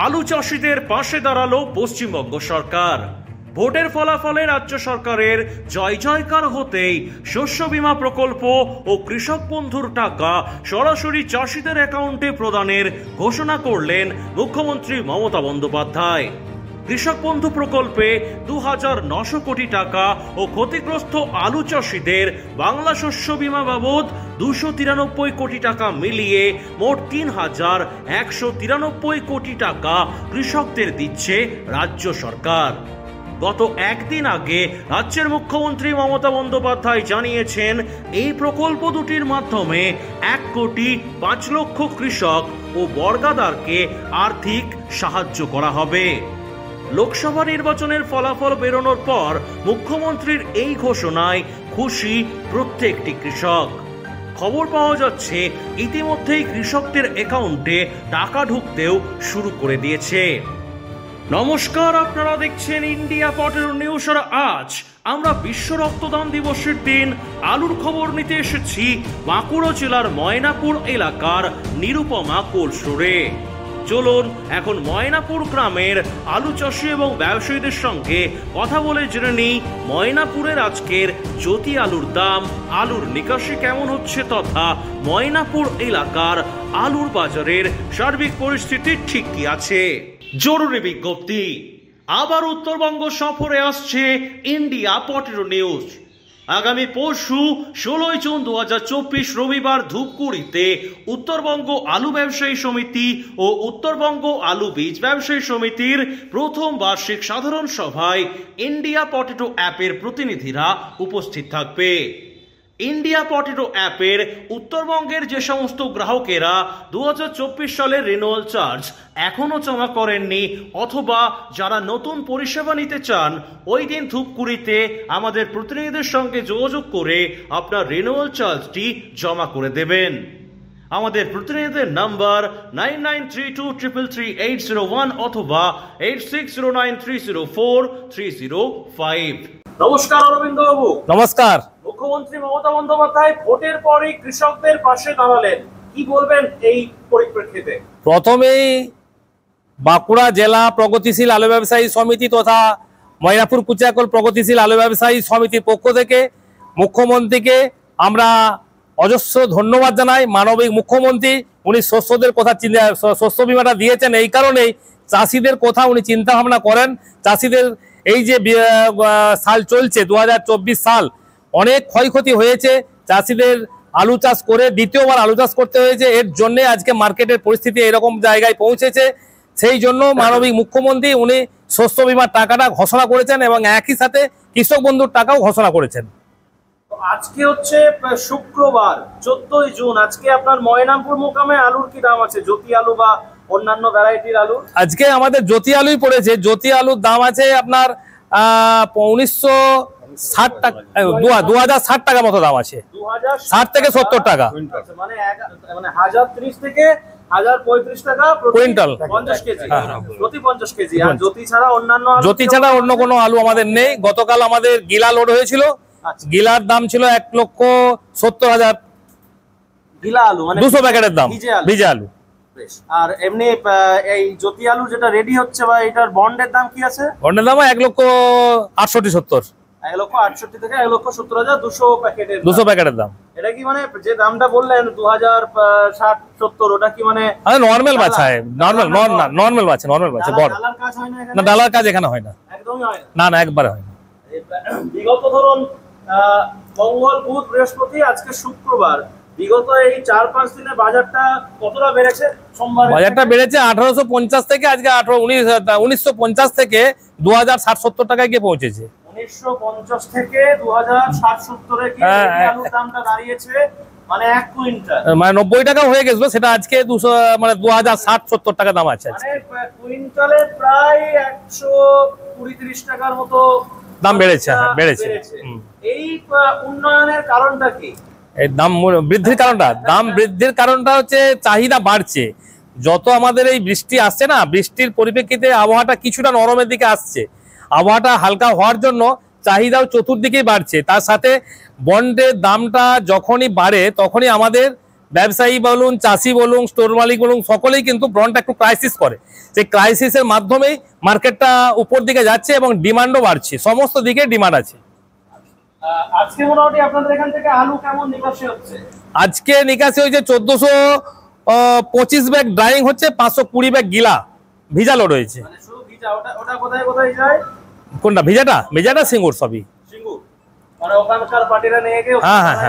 আলু চাষিদের পাশে দাঁড়ালো পশ্চিমবঙ্গ সরকার। ভোটের ফলাফলে রাজ্য সরকারের জয় জয়কার হতেই শস্য বীমা প্রকল্প ও কৃষক বন্ধুর টাকা সরাসরি চাষিদের অ্যাকাউন্টে প্রদানের ঘোষণা করলেন মুখ্যমন্ত্রী মমতা বন্দ্যোপাধ্যায়। কৃষক বন্ধু প্রকল্পে ২,৯০০ কোটি টাকা ও ক্ষতিগ্রস্ত আলু চাষিদের বাংলা শস্য বীমা বাবদ ২৯৩ কোটি টাকা মিলিয়ে মোট ৩,১৯৩ কোটি টাকা কৃষকদের দিচ্ছে রাজ্য সরকার। গত একদিন আগে রাজ্যের মুখ্যমন্ত্রী মমতা বন্দ্যোপাধ্যায় জানিয়েছেন, এই প্রকল্প দুটির মাধ্যমে ১,৫,০০,০০০ কৃষক ও বর্গাদারকে আর্থিক সাহায্য করা হবে। লোকসভা নির্বাচনের ফলাফল বেরোনোর পর মুখ্যমন্ত্রীর এই ঘোষণায় খুশি প্রত্যেকটি কৃষক। খবর পাওয়া যাচ্ছে ইতিমধ্যেই কৃষকদের অ্যাকাউন্টে টাকা ঢুকতেও শুরু করে দিয়েছে। নমস্কার, আপনারা দেখছেন ইন্ডিয়া পটেটো নিউজ। আর আজ আমরা বিশ্ব রক্তদান দিবসের দিন আলুর খবর নিতে এসেছি বাঁকুড়া জেলার ময়নাপুর এলাকার নিরুপমা কোল্ড স্টোরে। চলুন এখন ময়নাপুর গ্রামের আলু চাষি এবং ব্যবসায়ীদের সঙ্গে কথা বলে জেনে নিই ময়নাপুরের আজকের জ্যোতি আলুর দাম, আলুর নিকাশি কেমন হচ্ছে তথা ময়নাপুর এলাকার আলুর বাজারের সার্বিক পরিস্থিতি ঠিক কি আছে। জরুরি বিজ্ঞপ্তি, আবার উত্তরবঙ্গ সফরে আসছে ইন্ডিয়া পটেটো নিউজ। আগামী পরশু ১৬ জুন ২০২৪ রবিবার ধূপগুড়িতে উত্তরবঙ্গ আলু ব্যবসায়ী সমিতি ও উত্তরবঙ্গ আলু বীজ ব্যবসায়ী সমিতির প্রথম বার্ষিক সাধারণ সভায় ইন্ডিয়া পটেটো অ্যাপের প্রতিনিধিরা উপস্থিত থাকবে। ইন্ডিয়া পটেটো অ্যাপের উত্তরবঙ্গের যে সমস্ত গ্রাহকেরা ২০২৪ সালের রিনিউয়াল চার্জ এখনও জমা করেননি অথবা যারা নতুন পরিষেবা নিতে চান, ওই দিন ধূপগুড়িতে আমাদের প্রতিনিধিদের সঙ্গে যোগাযোগ করে আপনার রিনিউয়াল চার্জটি জমা করে দেবেন। আমাদের প্রতিনিধিদের নাম্বার 9932333801 অথবা 8609304305। নমস্কার অরবিন্দ বাবু। নমস্কার। মুখ্যমন্ত্রী মমতা বন্দ্যোপাধ্যায় ভোটের পরই কৃষকদের পাশে দাঁড়ালেন, কি বলবেন এই পরিপ্রেক্ষিতে? প্রথমেই বাঁকুড়া জেলা প্রগতিশীল আলু ব্যবসায়ী সমিতি তথা ময়নাপুর কুচিয়াকল প্রগতিশীল আলু ব্যবসায়ী সমিতির পক্ষ থেকে মুখ্যমন্ত্রীকে আমরা অজস্র ধন্যবাদ জানাই। মানবিক মুখ্যমন্ত্রী, উনি শস্যদের কথা শস্য বিমাটা দিয়েছেন এই কারণেই চাষিদের কথা উনি চিন্তা ভাবনা করেন। চাষিদের এই যে সাল চলছে ২০২৪ সাল, অনেক ক্ষয়ক্ষতি হয়েছে। চাষিদের আলু চাষ করে দ্বিতীয়বার আলু চাষ করতে হয়েছে, এর জন্য আজকে মার্কেটের পরিস্থিতি এরকম জায়গায় পৌঁছেছে। সেই জন্য মানবিক মুখ্যমন্ত্রী উনি শস্য বিমার টাকাটা ঘোষণা করেছেন এবং একই সাথে কৃষক বন্ধুর টাকাও ঘোষণা করেছেন। আজকে হচ্ছে শুক্রবার ১৪ জুন, আজকে আপনার ময়নাপুর মোকামে আলুর কি দাম আছে, জ্যোতি আলু বা অন্যান্য ভ্যারাইটির আলু? আজকে আমাদের জ্যোতি আলুই পড়েছে। জ্যোতি আলুর দাম আছে আপনার ১৯৬০ টাকা, ২০৬০ টাকা মতো দাম আছে, ৬০ থেকে ৭০ টাকা, মানে ১০৩০ থেকে ১০৩৫ টাকা কুইন্টাল, ৫০ কেজি প্রতি ৫০ কেজি। আর জ্যোতি ছাড়া অন্য কোনো আলু আমাদের নেই। গতকাল আমাদের গিলা লোড হয়েছিল, গিলার দাম ছিল ১,৭০,০০০। গিলা আলু মানে ২০০ প্যাকেটের দাম, ভিজে আলু। আর এমনি এই জ্যোতি আলু যেটা রেডি হচ্ছে বা এটার বন্ডের দাম কি আছে? বন্ডের দাম ১,৬৮,৭০। ১,৬৮ থেকে ১,৭০,০০০ ২০০ প্যাকেটের দাম। এটা কি মানে যে দামটা বললেন ২০৬০-৭০, ওটা কি মানে নরমাল বাচ্চা? নরমাল বাচ্চা বড় না, ডালার কাজ এখানে হয় না, একদমই হয় না। না, একবারে হয় না। বিগত ধরুন মঙ্গল, বুধ, বৃহস্পতি, আজকে শুক্রবার, বিগত এই ৪-৫ দিনে বাজারটা কতটা বেড়েছে? সোমবার বাজারটা বেড়েছে ১৮৫০ থেকে আজকে ১৯৫০ থেকে ২০৬০-৭০ টাকায় গিয়ে পৌঁছেছে। ১৯৫০ থেকে ২০৬০-৭০ এ গিয়ে আলুর দামটা দাঁড়িয়েছে, মানে ১ কুইন্টাল মানে ৯০ টাকা হয়ে গেছিল, সেটা আজকে ২০৬০-৭০ টাকা দাম আছে। মানে কুইন্টালে প্রায় ১২০-৩০ টাকার মতো দাম বেড়েছে। এই উন্নয়নের কারণটা কি? এই দাম বৃদ্ধির কারণটা হচ্ছে চাহিদা বাড়ছে। যত আমাদের এই বৃষ্টি আসছে না, বৃষ্টির পরিপ্রেক্ষিতে আবহাওয়াটা কিছুটা নরমের দিকে আসছে। আবহাওয়াটা হালকা হওয়ার জন্য চাহিদাও চতুর্দিকেই বাড়ছে। তার সাথে বন্ডের দামটা যখনই বাড়ে তখনই আমাদের ব্যবসায়ী বলুন, চাষি বলুন, স্টোর মালিক বলুন, সকলেই কিন্তু ব্রনটা একটু ক্রাইসিস করে। সেই ক্রাইসিসের মাধ্যমেই মার্কেটটা উপর দিকে যাচ্ছে এবং ডিমান্ডও বাড়ছে, সমস্ত দিকে ডিমান্ড আছে। আজকে মোটামুটি আপনাদের এখান থেকে আলু কেমন নিকাশি হচ্ছে? আজকে নিকাশি হয়েছে 1425 ব্যাগ ড্রাইং হচ্ছে, 520 ব্যাগ গিলা ভিজা লোড হয়েছে। মানে শুধু ভিজা, ওটা কোথায় কোথায় যায়? কোনটা ভিজাটা সিঙ্গুর সবই। মানে ওখানকার পার্টিরা নিয়ে গিয়ে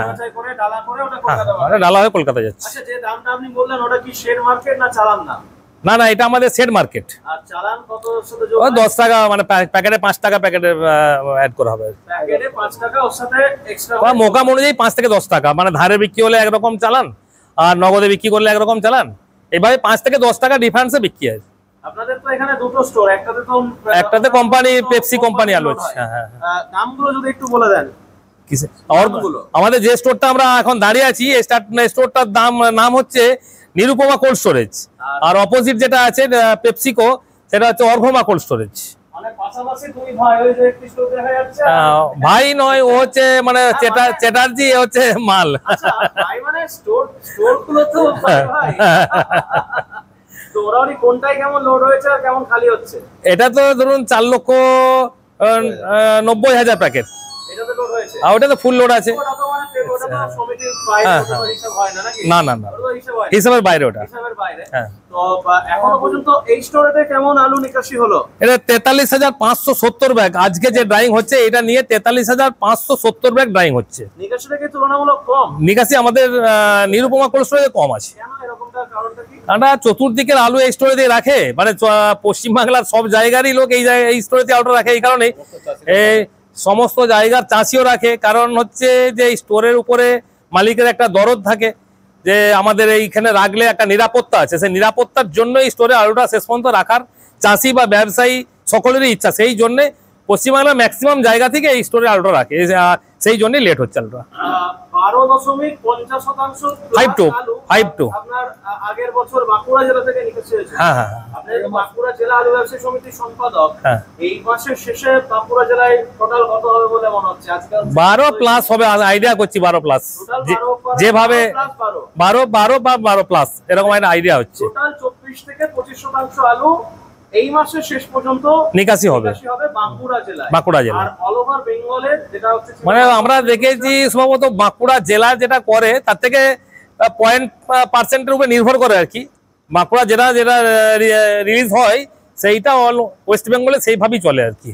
বাছাই করে ডালা করে ওটা কলকাতা যাচ্ছে। ডালা হয়ে কলকাতা যাচ্ছে। আচ্ছা, যে দামটা আপনি বললেন ওটা কি শেড মার্কেট না চালান না? না, এটা আমাদের সেট মার্কেট। আর চালান কত সাথে যোগ? 10 টাকা, মানে প্যাকেটে 5 টাকা প্যাকেটে অ্যাড করা হবে। প্যাকেটে 5 টাকা, ওর সাথে এক্সট্রা মোকাম অনুযায়ী 5 থেকে 10 টাকা, মানে ধারে বিক্রি হলে একরকম চালান আর নগদে বিক্রি করলে একরকম চালান। এভাবে 5 থেকে 10 টাকা ডিফারেন্সে বিক্রি হয়। আপনাদের তো এখানে দুটো স্টোর, একটাতে কোম্পানি পেপসি কোম্পানি আলু আছে। হ্যাঁ, নামগুলো যদি একটু বলে দেন। আমাদের যে স্টোরটা আমরা এখন দাঁড়িয়ে আছি, এই স্টোরটার নাম হচ্ছে নিরুপমা কোল্ড স্টোরেজ, আর অপোজিট যেটা আছে পেপসিকো, সেটা হচ্ছে অর্ঘমা কোল্ড স্টোরেজ। মানে পাশাপাশি দুই ভাই, ওই যে একটি স্টোর দেখা যাচ্ছে। ভাই নয়, ও হচ্ছে মানে চ্যাটার্জি, হচ্ছে মাল। আচ্ছা, ভাই মানে স্টোরগুলো তো ভাই। তো ওরাও কোনটাই কেমন লোড হয়েছে আর কেমন খালি হচ্ছে? এটা তো ধরুন 4,90,000 প্যাকেট। এটাতে লোড হয়েছে? আর ওটা তো ফুল লোড আছে। ওটা তো মানে ওটা তো সমিতির বাইরে, ওটা হিসাব হয় না নাকি? না, হিসাবের বাইরে ওটা। হিসাবের বাইরে। তো এখনো পর্যন্ত এই স্টোরেতে কেমন আলু নিকাশি হলো? এটা 43,570 ব্যাগ আজকে যে ড্রাইং হচ্ছে, এটা নিয়ে 43,570 ব্যাগ ড্রাইং হচ্ছে। নিকাশিটা কি তুলনামূলক কম? নিকাশি আমাদের নিরুপমা কোল্ড স্টোরেজে কম আছে। কেন এরকমটা, কারণটা কি? কারণ চতুর্দিকের আলু এই স্টোরেজে রাখে, মানে পশ্চিমবাংলার সব জায়গারই লোক এই স্টোরেতে আলুটা রাখে। এই কারণে এই সমস্ত জায়গার চাষিও রাখে, কারণ হচ্ছে যে স্টোরের উপরে মালিকের একটা দরদ থাকে যে আমাদের এইখানে রাখলে একটা নিরাপত্তা আছে, সেই নিরাপত্তার জন্য এই স্টোরে আলুটা শেষ পর্যন্ত রাখার চাষি বা ব্যবসায়ী সকলেরই ইচ্ছা। সেই জন্য পশ্চিমবাংলার ম্যাক্সিমাম জায়গা থেকে এই স্টোরে আলুটা রাখে, সেই জন্যই লেট হচ্ছে আলুটা। 12.50% আপনার আগের বছর বাঁকুড়া জেলা থেকে নিকাশি হয়েছে। হ্যাঁ। আপনি বাঁকুড়া জেলা আলু ব্যবসায়ী সমিতির সম্পাদক, এই মাসের শেষে বাঁকুড়া জেলায় টোটাল কত হবে বলে মনে হচ্ছে? আজকে 12 প্লাস হবে, আইডিয়া করছি 12 প্লাস, যেভাবে 12 বা 12 প্লাস এরকম একটা আইডিয়া হচ্ছে। টোটাল 24 থেকে 25% আলু এই মাসের শেষ পর্যন্ত নিকাশি হবে বাঁকুড়া জেলায়। আর অল ওভার বেঙ্গলের যেটা হচ্ছে, মানে আমরা দেখেছি সম্ভবত বাঁকুড়া জেলা যেটা করে তার থেকে 0.% উপরে নির্ভর করে আর কি। বাঁকুড়া যেটা রিলিজ হয় সেইটা ওয়েস্ট বেঙ্গলে সেইভাবেই চলে আর কি।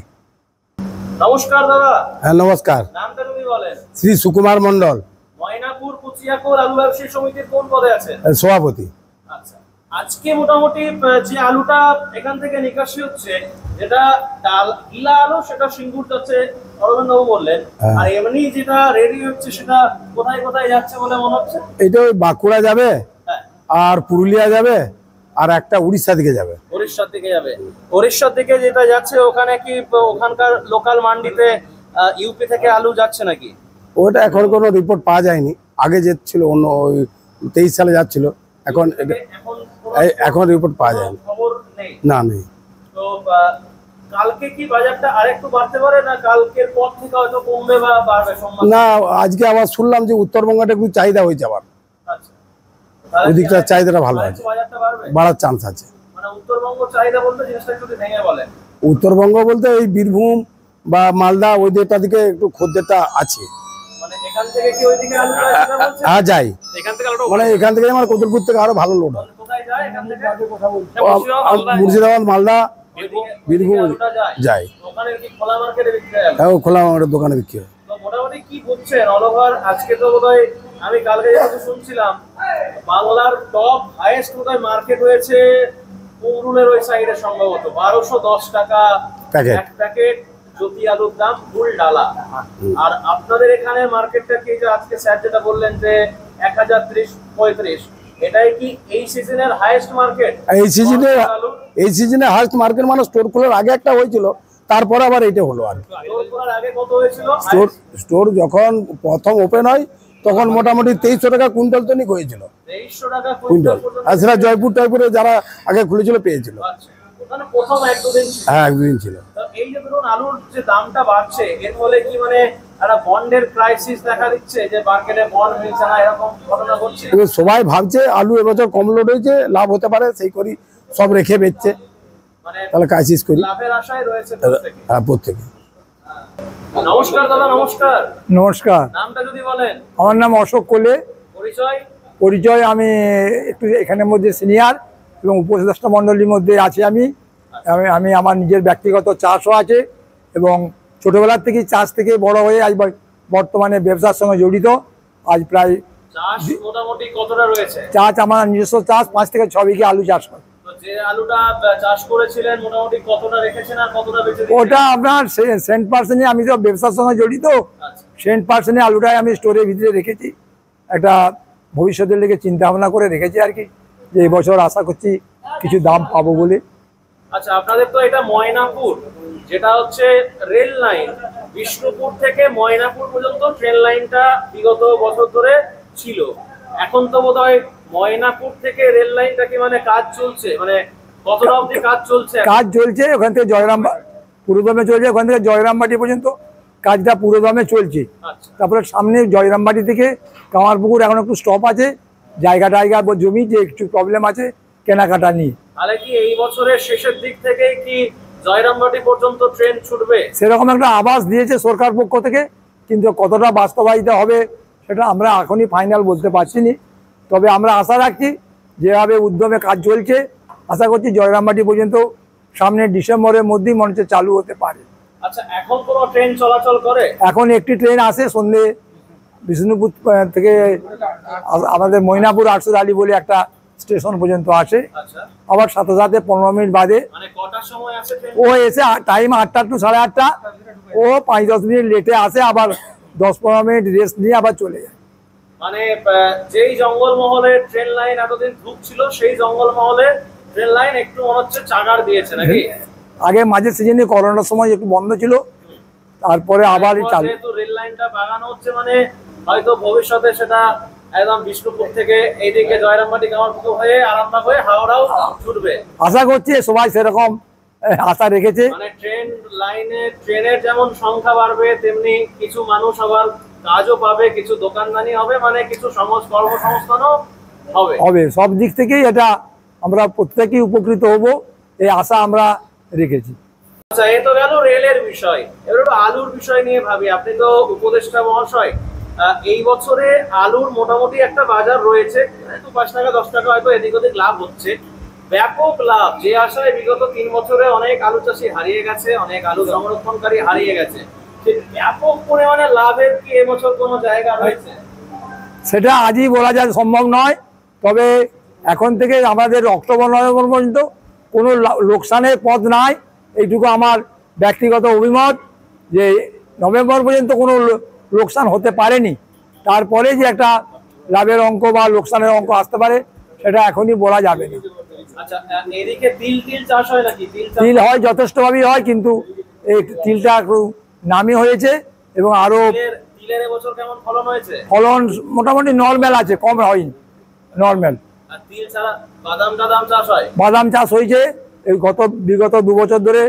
নমস্কার দাদা। হ্যাঁ, নমস্কার। নামটা যদি বলেন। শ্রী সুকুমার মন্ডল, ময়নাপুর কুচিয়াকোর আলু ব্যবসায়ী সমিতির কোন পদে আছেন? সভাপতি। আচ্ছা, আজকে মোটামুটি যে আলুটা এখান থেকে নিকাশি হচ্ছে, যেটা গিলা আলু, সেটা সিঙ্গুর যাচ্ছে অরবিন্দবাবু বললেন, আর এমনি যেটা রেডি হচ্ছে সেটা কোথায় কোথায় যাচ্ছে বলে মনে হচ্ছে? এটা ওই বাঁকুড়া যাবে, আর পুরুলিয়া যাবে, আর একটা উড়িষ্যা দিকে যাবে। উড়িষ্যার দিকে যাবে। উড়িষ্যার দিকে যেটা যাচ্ছে ওখানে কি ওখানকার লোকাল মান্ডিতে ইউপি থেকে আলু যাচ্ছে নাকি? ওটা এখন কোনো রিপোর্ট পাওয়া যায়নি। আগে যে ছিল অন্য ওই 23 সালে যাচ্ছিল, এখন রিপোর্ট পাওয়া যায়নি। খবর নেই? না, নেই। তো কালকে কি বাজারটা আরেকটু বাড়তে পারে, না কালকের পর থেকে হয়তো কমবে বা বাড়বে? না, আজকে আবার শুনলাম যে উত্তরবঙ্গটা একটু চাহিদা হয়েছে আবার। আচ্ছা, ওদিকটা চাহিদাটা ভালো আছে, বাড়ার চান্স আছে। মানে উত্তরবঙ্গ চাহিদা বলতে জিনিসটা একটু ভেঙে বলেন। উত্তরবঙ্গ বলতে এই বীরভূম বা মালদা ওই দিকটা দিকে একটু খদ্দেরটা আছে। মানে এখান থেকে কি ওইদিকে আলু যায়? হ্যাঁ, যায়। এখান থেকে মানে এখান থেকে আমার কতুলপুর থেকে আরো ভালো লোড হয়। কোথায় যায় এখান থেকে? মুর্শিদাবাদ, মালদা, বীরভূম যায়। ওখানে কি খোলা মার্কেটে বিক্রি হয়? হ্যাঁ, খোলা মার্কেটের দোকানে বিক্রি হয়। তো মোটামুটি কি বুঝছেন অল ওভার? আজকে তো বোধহয় আমি কালকে যেহেতু শুনছিলাম, বাংলার টপ হাইয়েস্ট বোধহয় মার্কেট হয়েছে পুরুলের ওই সাইডে, সম্ভবত 1210 টাকা এক প্যাকেট জ্যোতি আলুর দাম, ফুল ডালা। আর আপনাদের এখানে মার্কেটটা কি, যে আজকে স্যার যেটা বললেন যে 1030-35, এটাই কি এই সিজনের হাইয়েস্ট মার্কেট? এই সিজনে হাইয়েস্ট মার্কেট মানে স্টোর খোলার আগে একটা হয়েছিল, তারপরে আবার এইটা হলো। আর স্টোর খোলার আগে কত হয়েছিল? স্টোর যখন প্রথম ওপেন হয় তখন মোটামুটি 2300 টাকা কুইন্টাল তো নিক হয়েছিল, 2300 টাকা কুইন্টাল। আর সেটা জয়পুরে যারা আগে খুলেছিল পেয়েছিল। মানে প্রথম 1-2 দিন ছিল। হ্যাঁ, একদিন ছিল। তো এই যে ধরুন আলুর যে দামটা বাড়ছে, এর ফলে কি মানে একটা বন্ডের ক্রাইসিস দেখা দিচ্ছে, যে মার্কেটে বন্ড মিলছে না, এরকম ঘটনা ঘটছে? এবার সবাই ভাবছে আলু এবছর কম লোড হয়েছে, লাভ হতে পারে, সেই করি সব রেখে বেচছে, মানে তাহলে ক্রাইসিস করি। লাভের আশায় রয়েছে প্রত্যেকে। হ্যাঁ, প্রত্যেকে। নমস্কার দাদা, নমস্কার। নমস্কার, নামটা যদি বলেন। আমার নাম অশোক কোলে। পরিচয়? পরিচয়, আমি একটু এখানের মধ্যে সিনিয়র এবং উপদেষ্টা মণ্ডলীর মধ্যে আছি। আমি আমি আমার নিজের ব্যক্তিগত চাষও আছে এবং ছোটবেলার থেকেই চাষ থেকে বড় হয়ে আজ বর্তমানে ব্যবসার সঙ্গে জড়িত। আজ প্রায় চাষ মোটামুটি কতটা রয়েছে? চাষ আমার নিজস্ব চাষ 5 থেকে 6 বিঘে আলু চাষ করে। তো যে আলুটা চাষ করেছিলেন মোটামুটি কতটা রেখেছেন আর কতটা বেচে দিয়েছেন? ওটা আপনার সেন্ট পার্সেন্টে, আমি তো ব্যবসার সঙ্গে জড়িত, আচ্ছা। সেন্ট পার্সেন্টে আলুটাই আমি স্টোরের ভিতরে রেখেছি। একটা ভবিষ্যতের দিকে চিন্তা ভাবনা করে রেখেছি আর কি, যে এবছর আশা করছি কিছু দাম পাবো বলে। আচ্ছা, আপনাদের তো এটা ময়নাপুর, যেটা হচ্ছে রেল লাইন, বিষ্ণুপুর থেকে ময়নাপুর পর্যন্ত ট্রেন লাইনটা বিগত বছর ধরে ছিল। এখন তো বোধহয় ময়নাপুর থেকে রেল লাইনটা কি মানে কাজ চলছে, মানে কতটা অবধি কাজ চলছে? কাজ চলছে, ওখান থেকে পুরোদমে চলছে, ওখান থেকে জয়রামবাটি পর্যন্ত কাজটা পুরোদমে চলছে। আচ্ছা। তারপরে সামনে জয়রামবাটি থেকে কামারপুকুর এখন একটু স্টপ আছে, জায়গা জমি যে একটু প্রবলেম আছে কেনাকাটা নিয়ে। তাহলে কি এই বছরের শেষের দিক থেকে কি জয়রামবাটি পর্যন্ত ট্রেন ছুটবে? সেরকম একটা আভাস দিয়েছে সরকার পক্ষ থেকে, কিন্তু কতটা বাস্তবায়িত হবে সেটা আমরা এখনই ফাইনাল বলতে পারছি না। তবে আমরা আশা রাখছি, যেভাবে উদ্যমে কাজ চলছে, আশা করছি জয়রামবাটি পর্যন্ত সামনে ডিসেম্বরের মধ্যেই মনে হচ্ছে চালু হতে পারে। আচ্ছা, এখন কোনো ট্রেন চলাচল করে? এখন একটি ট্রেন আসে সন্ধ্যে বিষ্ণুপুর থেকে আমাদের ময়নাপুর আরশুদ আলী বলে একটা স্টেশন পর্যন্ত আসে। আচ্ছা। আবার সাথে সাথে 15 মিনিট বাদে মানে কটার সময় আসে ট্রেন? ও এসে টাইম 8টা টু 8:30, ও 5-10 মিনিট লেটে আসে, আবার 10-15 মিনিট রেস্ট নিয়ে আবার চলে যায়। মানে যেই জঙ্গলমহলে ট্রেন লাইন এতদিন ঢুকছিল, সেই জঙ্গলমহলে ট্রেন লাইন একটু মনে হচ্ছে চাগার দিয়েছে নাকি? আগে মাঝে সিজনে করোনার সময় একটু বন্ধ ছিল, তারপরে আবার চালু। যেহেতু রেল লাইনটা বাগানো হচ্ছে, মানে হয়তো ভবিষ্যতে সেটা একদম বিষ্ণুপুর থেকে এইদিকে জয়রামবাটি কামারপুকুর হয়ে আরামবাগ হয়ে হাওড়াও ছুটবে। আশা করছি সবাই সেরকম আশা রেখেছে। মানে ট্রেন লাইনে ট্রেনের যেমন সংখ্যা বাড়বে, তেমনি কিছু মানুষ আবার কাজও পাবে, কিছু দোকানদানি হবে, মানে কিছু কর্মসংস্থানও হবে। সব দিক থেকেই এটা আমরা প্রত্যেকেই উপকৃত হব, এই আশা আমরা রেখেছি। আচ্ছা, এ তো গেল রেলের বিষয়। এবার একটু আলুর বিষয় নিয়ে ভাবি। আপনি তো উপদেষ্টা মহাশয়, এই বছরে আলুর মোটামুটি একটা বাজার রয়েছে, 2-5 টাকা 10 টাকা হয়তো এদিক ওদিক লাভ হচ্ছে, ব্যাপক লাভ, যে আশায় বিগত 3 বছরে অনেক আলু চাষি হারিয়ে গেছে, অনেক আলু সংরক্ষণকারী হারিয়ে গেছে। ব্যাপক পরিমাণে লাভের কি এবছর কোনো জায়গা রয়েছে? সেটা আজই বলা যায় সম্ভব নয়, তবে এখন থেকে আমাদের অক্টোবর-নভেম্বর পর্যন্ত কোনো লোকসানের পথ নাই, এইটুকু আমার ব্যক্তিগত অভিমত, যে নভেম্বর পর্যন্ত কোনো লোকসান হতে পারেনি। তারপরে যে একটা লাভের অঙ্ক বা লোকসানের অঙ্ক আসতে পারে সেটা এখনই বলা যাবে না। আচ্ছা, এদিকে তিল চাষ হয় নাকি? তিল হয়, যথেষ্টভাবেই হয়, কিন্তু এই তিলটা একটু নামি হয়েছে এবং আরো তিলের এবছর কেমন ফলন হয়েছে? ফলন মোটামুটি নর্মাল আছে, কম হয়নি, নর্মাল। আর তিল ছাড়া বাদাম চাষ হয়? বাদাম চাষ হয়েছে, এই বিগত 2 বছর ধরে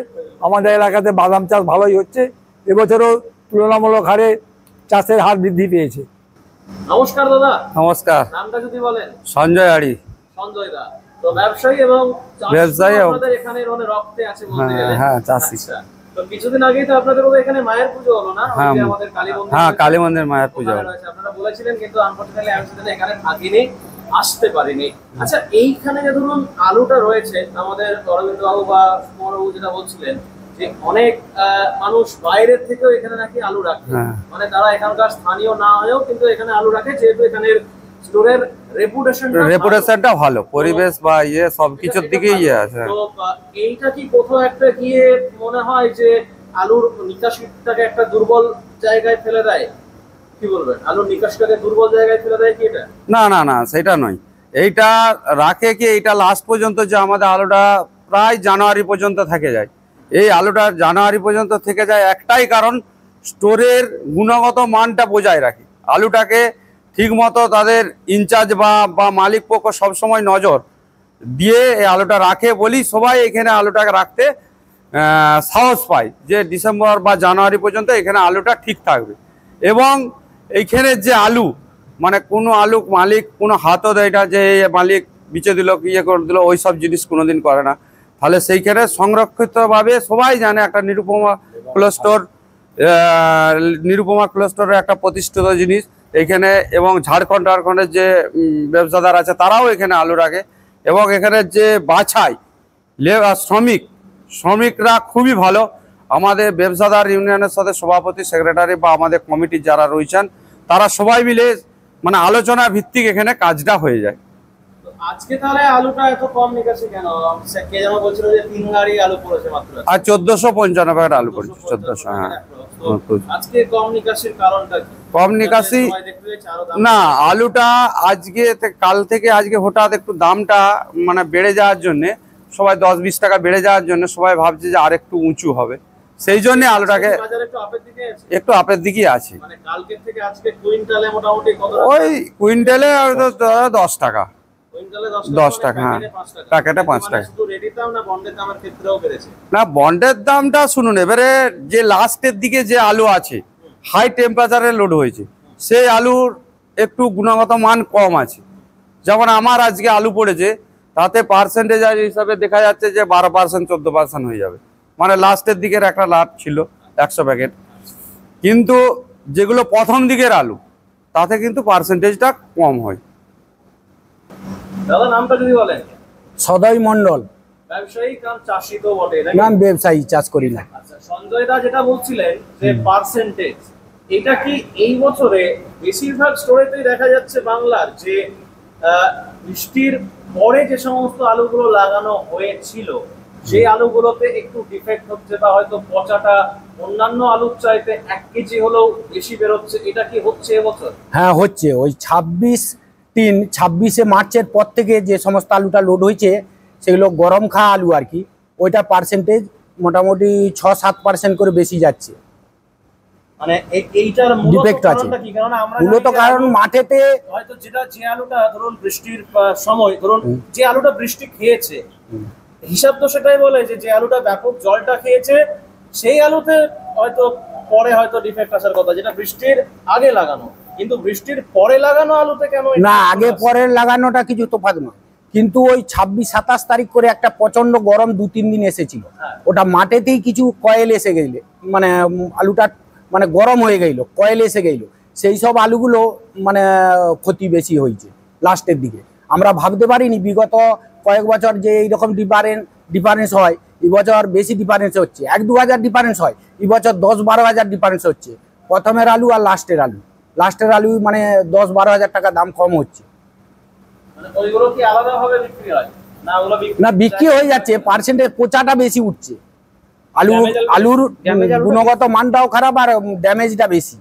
আমাদের এলাকাতে বাদাম চাষ ভালোই হচ্ছে। এবছরও তুলনামূলক হারে চাষের হার বৃদ্ধি পেয়েছে। নমস্কার দাদা। নমস্কার, নামটা যদি বলেন। সঞ্জয় আড়ি। সঞ্জয় দা, তো ব্যবসায়ী এবং ব্যবসায়ী আপনাদের এখানে মানে রক্তে আছে বলতে গেলে। হ্যাঁ, চাষি। আচ্ছা, তো কিছুদিন আগেই তো আপনাদের ওদের এখানে মায়ের পুজো হলো না? হ্যাঁ, আমাদের কালী মন্দির। হ্যাঁ, কালী মন্দির মায়ের পুজো। আপনারা বলেছিলেন, কিন্তু আনফরচুনেটলি আমি সেদিন এখানে থাকিনি, আসতে পারিনি। আচ্ছা, এইখানে যে ধরুন আলুটা রয়েছে, আমাদের অরবিন্দ বাবু বা সুমন বাবু যেটা বলছিলেন, যে অনেক মানুষ বাইরের থেকেও এখানে নাকি আলু রাখে, মানে তারা এখানকার স্থানীয় না হয়েও কিন্তু এখানে আলু রাখে, যেহেতু এখানের স্টোরের রেপুটেশনটা ভালো, পরিবেশ বা সবকিছুর দিকেই আছে। তো এইটা কি কোথাও একটা গিয়ে মনে হয় যে আলুর নিকাশিটাকে একটা দুর্বল জায়গায় ফেলে দেয়? কি বলবেন, আলুর নিকাশটাকে দুর্বল জায়গায় ফেলে দেয় কি এটা? না, সেটা নয়। এইটা রাখে কি, এইটা লাস্ট পর্যন্ত, যে আমাদের আলুটা প্রায় জানুয়ারি পর্যন্ত থেকে যায়। এই আলুটা জানুয়ারি পর্যন্ত থেকে যায় একটাই কারণ, স্টোরের গুণগত মানটা বজায় রাখে। আলুটাকে ঠিক মতো তাদের ইনচার্জ বা মালিক পক্ষ সবসময় নজর দিয়ে এই আলুটা রাখে বলি সবাই এখানে আলুটাকে রাখতে সাহস পায় যে ডিসেম্বর বা জানুয়ারি পর্যন্ত এখানে আলুটা ঠিক থাকবে। এবং এইখানে যে আলু মানে কোনো আলু মালিক কোনো হাতও দেয় না যে মালিক বিচে দিল ইয়ে করে দিল, ওই সব জিনিস কোনোদিন করে না। তাহলে সেইখানে সংরক্ষিতভাবে সবাই জানে একটা নিরুপমা কোল্ড স্টোরের একটা প্রতিষ্ঠিত জিনিস এইখানে। এবং ঝাড়খণ্ডের যে ব্যবসাদার আছে তারাও এখানে আলু রাখে। এবং এখানে যে বাছাই শ্রমিকরা খুবই ভালো। আমাদের ব্যবসাদার ইউনিয়নের সাথে সভাপতি, সেক্রেটারি বা আমাদের কমিটির যারা রয়েছেন তারা সবাই মিলে মানে আলোচনা ভিত্তিক এখানে কাজটা হয়ে যায়। আজকে তাহলে আলুটা এত কম নিকাশি কেন? কে যেন বলছিল যে 3 গাড়ি আলু পড়েছে মাত্র, আর 1495 আলু পড়েছে। 1400, হ্যাঁ। আজকে কম নিকাশির কারণটা কি? কম নিকাশি না, আলুটা আজকে কাল থেকে আজকে হঠাৎ একটু দামটা মানে বেড়ে যাওয়ার জন্য সবাই 10-20 টাকা বেড়ে যাওয়ার জন্য সবাই ভাবছে যে আর একটু উঁচু হবে, সেই জন্য আলুটাকে একটু আপের দিকে আছে। মানে কালকে থেকে আজকে কুইন্টালে মোটামুটি কত? ওই কুইন্টালে 10 টাকা, 10 টাকা, হ্যাঁ, প্যাকেটে 5 টাকা। না, বন্ডের দামটা শুনুন, এবারে যে লাস্টের দিকে যে আলু আছে হাই টেম্পারেচারে লোড হয়েছে সেই আলুর একটু গুণগত মান কম আছে। যেমন আমার আজকে আলু পড়েছে তাতে পার্সেন্টেজ হিসাবে দেখা যাচ্ছে যে 12%, 14% হয়ে যাবে। মানে লাস্টের দিকের একটা লাট ছিল 100 প্যাকেট, কিন্তু যেগুলো প্রথম দিকের আলু তাতে কিন্তু পার্সেন্টেজটা কম হয়। দাদা নামটা যদি বলেন? সদয় মন্ডল। ব্যবসায়ী কাম চাষি তো বটে নাকি? না, ব্যবসায়ী, চাষ করি না। আচ্ছা, সঞ্জয় দা যেটা বলছিলেন যে পার্সেন্টেজ, এটা কি এই বছরে বেশিরভাগ স্টোরেতেই দেখা যাচ্ছে বাংলার যে বৃষ্টির পরে যে সমস্ত আলুগুলো লাগানো হয়েছিল সেই আলুগুলোতে একটু ডিফেক্ট হচ্ছে বা হয়তো পচাটা অন্যান্য আলুর চাইতে 1 কেজি হলেও বেশি বেরোচ্ছে, এটা কি হচ্ছে এবছর? হ্যাঁ, হচ্ছে। ওই 26 মার্চের পর থেকে যে সমস্ত আলুটা লোড হয়েছে সেগুলো গরম খাওয়া আলু আর কি, ওইটা পার্সেন্টেজ মোটামুটি 6-7% করে বেশি যাচ্ছে। মানে এইটার ডিফেক্ট আছে মূলত কারণ মাঠেতে হয়তো যেটা যে আলুটা ধরুন বৃষ্টির সময় ধরুন যে আলুটা বৃষ্টি খেয়েছে, হিসাব তো সেটাই বলে যে আলুটা ব্যাপক জলটা খেয়েছে সেই আলুতে হয়তো পরে হয়তো ডিফেক্ট আসার কথা, যেটা বৃষ্টির আগে লাগানো। কিন্তু বৃষ্টির পরে লাগানো আলুতে কেন? না, আগে পরে লাগানোটা কিছু তফাৎ নয়, কিন্তু ওই 26-27 তারিখ করে একটা প্রচন্ড গরম 2-3 দিন এসেছিল, ওটা মাঠেতেই কিছু কয়েল এসে গেলে মানে আলুটা মানে গরম হয়ে গেল, কয়েল এসে গেল, সেই সব আলুগুলো মানে ক্ষতি বেশি হয়েছে লাস্টের দিকে। আমরা ভাবতে পারিনি বিগত কয়েক বছর যে এইরকম ডিফারেন্স হয়, এবছর বেশি ডিফারেন্স হচ্ছে, 1-2 হাজার ডিফারেন্স হয়, এবছর 10-12 হাজার ডিফারেন্স হচ্ছে প্রথমের আলু আর লাস্টের আলু মানে 10-12 হাজার টাকা দাম কম হচ্ছে। না, বিক্রি হয়ে যাচ্ছে, পার্সেন্টেজ পচাটা বেশি উঠছে, আলুর গুণগত মানটাও খারাপ আর ড্যামেজটা বেশি।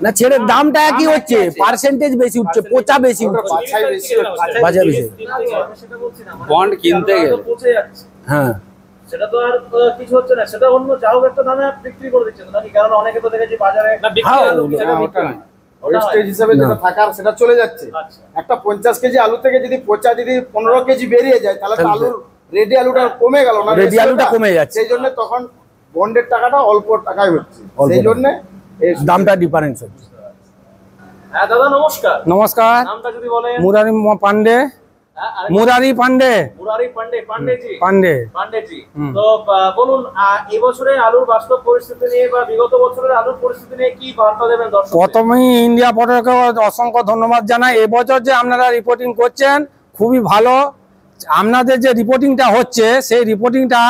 না, ছেড়ে দামটা একই হচ্ছে, পার্সেন্টেজ বেশি উঠছে, পচা বেশি উঠছে, বাজার বেশি। বন্ড কিনতে গেলে হ্যাঁ, সেটা তো আর কিছু হচ্ছে না, সেটা অন্য যাও একটা দামে বিক্রি করে দিচ্ছে নাকি? কারণ অনেকে তো দেখেছি বাজারে ওয়েস্টেজ হিসেবে যেটা থাকার সেটা চলে যাচ্ছে। একটা 50 কেজি আলু থেকে যদি পচা যদি 15 কেজি বেরিয়ে যায় তাহলে তো আলুর রেডি আলুটা কমে গেল না, রেডি আলুটা কমে যাচ্ছে, সেই জন্য তখন বন্ডের টাকাটা অল্প টাকায় হচ্ছে, সেই জন্য দামটা ডিফারেন্স হচ্ছে। হ্যাঁ দাদা নমস্কার। নমস্কার, নামটা যদি বলেন? মুরারি পান্ডে। তো বলুন এবছরে আলুর বাস্তব পরিস্থিতি নিয়ে বা বিগত বছরের আলুর পরিস্থিতি নিয়ে কি বার্তা দেবেন দর্শক? প্রথমেই ইন্ডিয়া পোর্টালকে অসংখ্য ধন্যবাদ জানাই। এবছর যে আপনারা রিপোর্টিং করছেন খুবই ভালো। আপনাদের যে রিপোর্টিংটা হচ্ছে সেই রিপোর্টিংটা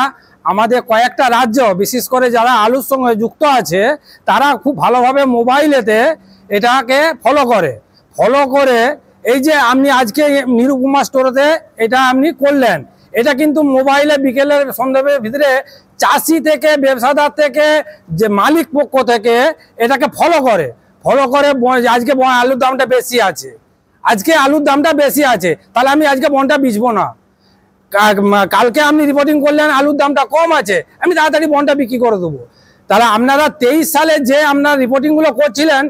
আমাদের কয়েকটা রাজ্য বিশেষ করে যারা আলুর সঙ্গে যুক্ত আছে তারা খুব ভালোভাবে মোবাইলেতে এটাকে ফলো করে এই যে আপনি আজকে নিরুপমা স্টোরেতে এটা আপনি করলেন, এটা কিন্তু মোবাইলে বিকেলের সন্ধ্যার ভিতরে চাষি থেকে ব্যবসাদার থেকে যে মালিক পক্ষ থেকে এটাকে ফলো করে আজকে আলুর দামটা বেশি আছে, তাহলে আমি আজকে বনটা বেচবো না। কালকে আপনি রিপোর্টিং করলেন আলুর দামটা কম আছে, আমি তাড়াতাড়ি বনটা বিক্রি করে দেবো। তাহলে আপনারা 23 সালে যে আপনারা রিপোর্টিংগুলো করছিলেন,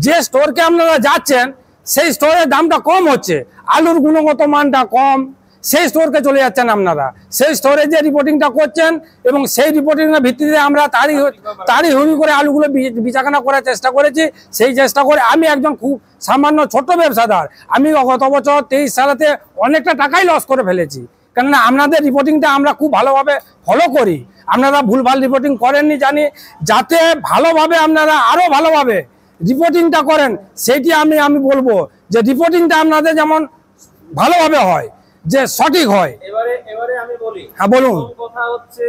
যে স্টোরকে আপনারা যাচ্ছেন সেই স্টোরের দামটা কম হচ্ছে, আলুর গুণগত মানটা কম, সেই স্টোরকে চলে যাচ্ছেন আপনারা। সেই স্টোরে যে রিপোর্টিংটা করছেন এবং সেই রিপোর্টিংয়ের ভিত্তিতে আমরা তারই হুড়ি করে আলুগুলো বেচাকেনা করার চেষ্টা করেছি। সেই চেষ্টা করে আমি একজন খুব সামান্য ছোট ব্যবসাদার, আমি গত বছর 23 সালেতে অনেকটা টাকাই লস করে ফেলেছি, কেননা আপনাদের রিপোর্টিংটা আমরা খুব ভালোভাবে ফলো করি। আপনারা ভুলভাল রিপোর্টিং করেননি জানি, যাতে ভালোভাবে আপনারা আরও ভালোভাবে রিপোর্টিংটা করেন সেইটি আমি বলবো যে রিপোর্টিংটা আপনাদের যেমন ভালোভাবে হয়, যে সঠিক হয়। এবারে আমি বলি, হ্যাঁ বলুন। কথা হচ্ছে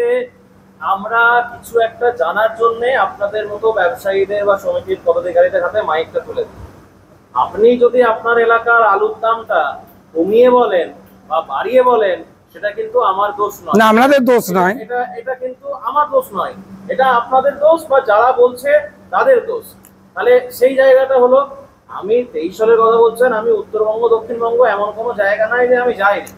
আমরা কিছু একটা জানার জন্য আপনাদের মতো ব্যবসায়ীদের বা সমিতির পদাধিকারীদের হাতে মাইকটা তুলে দিই। আপনি যদি আপনার এলাকার আলুর দামটা কমিয়ে বলেন বা বাড়িয়ে বলেন, সেটা কিন্তু আমার দোষ নয়, না আপনাদের দোষ নয়, এটা কিন্তু আমার দোষ নয়, এটা আপনাদের দোষ বা যারা বলছে তাদের দোষ। তাহলে সেই জায়গাটা হলো, আমি 23 সালের কথা বলছেন, আমি উত্তরবঙ্গ দক্ষিণবঙ্গ এমন কোনো জায়গা নাই যে আমি যাইনি,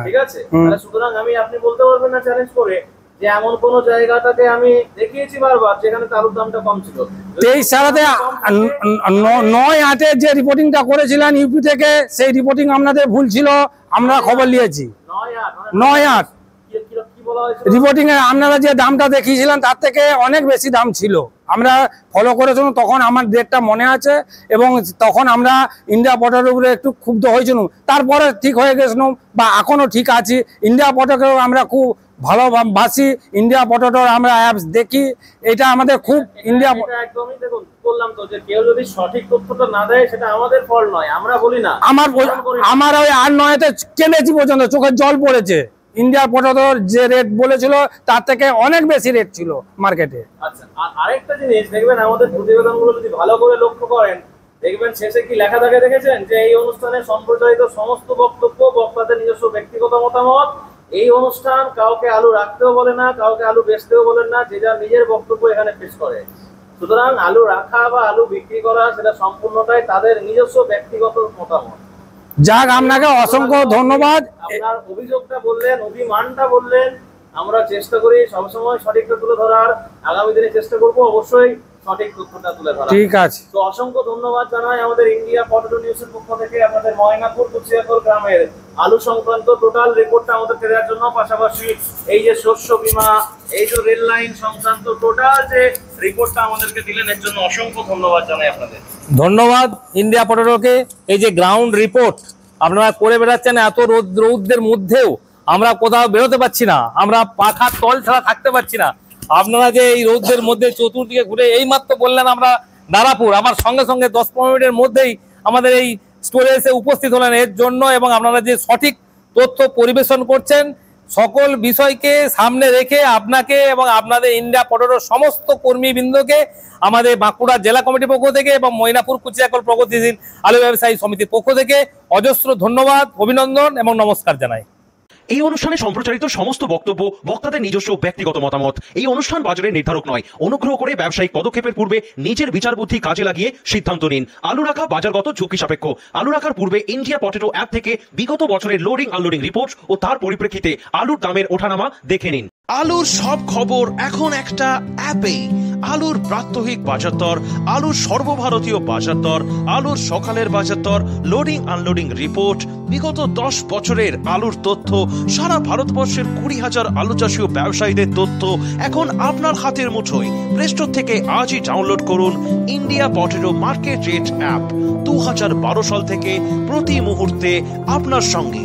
ঠিক আছে? তাহলে সুতরাং আপনি বলতে পারবেন না চ্যালেঞ্জ করে যে এমন কোন জায়গাটাকে আমি দেখিয়েছি বারবার যেখানে আলুর দামটা কম ছিল। 23 সালেতে 9/8 যে রিপোর্টিংটা করেছিলেন ইউপি থেকে, সেই রিপোর্টিং আপনাদের ভুল ছিল, আমরা খবর নিয়েছি। 9/8 রিপোর্টিং এ আপনারা যে দামটা দেখিয়েছিলেন তার থেকে অনেক বেশি দাম ছিল, আমরা ফলো করেছিলাম, তখন আমার ডেটটা মনে আছে। এবং তখন আমরা ইন্ডিয়া পটেটোর উপরে একটু ক্ষুব্ধ হয়েছিলাম, তারপরে ঠিক হয়ে গেছিলাম বা এখনো ঠিক আছি। ইন্ডিয়া পটেটো আমরা খুব ভালোবাসি, ইন্ডিয়া পটেটোর আমরা অ্যাপস দেখি, এটা আমাদের খুব ইন্ডিয়া একদমই দেখুন বললাম তো যে কেউ যদি সঠিক তথ্যটা না দেয় সেটা আমাদের ফল নয়, আমরা বলি না। আমার ওই 8/9-তে কেনেছি পর্যন্ত চোখের জল পড়েছে, ইন্ডিয়া পটেটোর যে রেট বলেছিল তার থেকে অনেক বেশি রেট ছিল মার্কেটে। আচ্ছা, আরেকটা জিনিস দেখবেন, আমাদের প্রতিবেদনগুলো যদি ভালো করে লক্ষ্য করেন, দেখবেন শেষে কি লেখা থাকে দেখেছেন, যে এই অনুষ্ঠানে সম্প্রচারিত সমস্ত বক্তব্য বক্তাদের নিজস্ব ব্যক্তিগত মতামত। এই অনুষ্ঠান কাউকে আলু রাখতেও বলে না, কাউকে আলু বেচতেও বলেন না, যে যার নিজের বক্তব্য এখানে পেশ করে। সুতরাং আলু রাখা বা আলু বিক্রি করা সেটা সম্পূর্ণটাই তাদের নিজস্ব ব্যক্তিগত মতামত। যাক, আপনাকে অসংখ্য ধন্যবাদ। আপনার অভিযোগটা বললেন, অভিমানটা বললেন, আমরা চেষ্টা করি সবসময় সঠিকটা তুলে ধরার, আগামী দিনে চেষ্টা করবো অবশ্যই সঠিক তথ্যটা তুলে ধরা। ঠিক আছে, তো অসংখ্য ধন্যবাদ জানাই আমাদের ইন্ডিয়া পটেটো নিউজের পক্ষ থেকে আপনাদের ময়নাপুর কুচিয়াকোল গ্রামের আলু সংক্রান্ত টোটাল রিপোর্টটা আমাদেরকে দেওয়ার জন্য, পাশাপাশি এই যে শস্য বীমা, এই যে রেল লাইন সংক্রান্ত টোটাল যে রিপোর্টটা আমাদেরকে দিলেন, এর জন্য অসংখ্য ধন্যবাদ জানাই আপনাদের। ধন্যবাদ ইন্ডিয়া পটেটোকে। এই যে গ্রাউন্ড রিপোর্ট আপনারা করে বেড়াচ্ছেন, এত রৌদ্রের মধ্যেও আমরা কোথাও বেরোতে পারছি না, আমরা পাখার তল ছাড়া থাকতে পারছি না। আপনারা যে এই রৌদ্রের মধ্যে চতুর্দিকে ঘুরে এইমাত্র বললেন আমরা দারাপুর, আমার সঙ্গে সঙ্গে 10-15 মিনিটের মধ্যেই আমাদের এই স্টোরে এসে উপস্থিত হলেন এর জন্য। এবং আপনারা যে সঠিক তথ্য পরিবেশন করছেন, সকল বিষয়কে সামনে রেখে আপনাকে এবং আপনাদের ইন্ডিয়া পটেটোর সমস্ত কর্মীবৃন্দকে আমাদের বাঁকুড়া জেলা কমিটির পক্ষ থেকে এবং ময়নাপুর কুচিয়াকোল প্রগতিশীল আলু ব্যবসায়ী সমিতির পক্ষ থেকে অজস্র ধন্যবাদ, অভিনন্দন এবং নমস্কার জানাই। এই অনুষ্ঠানে সম্প্রচারিত সমস্ত বক্তব্য বক্তাদের নিজস্ব ব্যক্তিগত মতামত। এই অনুষ্ঠান বাজারের নির্ধারক নয়। অনুগ্রহ করে ব্যবসায়িক পদক্ষেপের পূর্বে নিজের বিচার বুদ্ধি কাজে লাগিয়ে সিদ্ধান্ত নিন। আলু রাখা বাজারগত ঝুঁকি সাপেক্ষ। আলু রাখার পূর্বে ইন্ডিয়া পটেটো অ্যাপ থেকে বিগত বছরের লোডিং আনলোডিং রিপোর্ট ও তার পরিপ্রেক্ষিতে আলুর দামের ওঠানামা দেখে নিন। আলুর সব খবর এখন একটা অ্যাপেই। আলুর প্রাত্যহিক বাজার দর, আলুর সর্বভারতীয় বাজার দর, আলুর সকালের বাজার দর, লোডিং আনলোডিং রিপোর্ট, বিগত 10 বছরের আলুর তথ্য, সারা ভারতবর্ষের 20,000 আলু চাষী ও ব্যবসায়ীদের তথ্য এখন আপনার হাতের মুঠোয়। প্লে স্টোর থেকে আজই ডাউনলোড করুন India potato market rate app. 2012 সাল থেকে প্রতি মুহূর্তে আপনার সঙ্গে।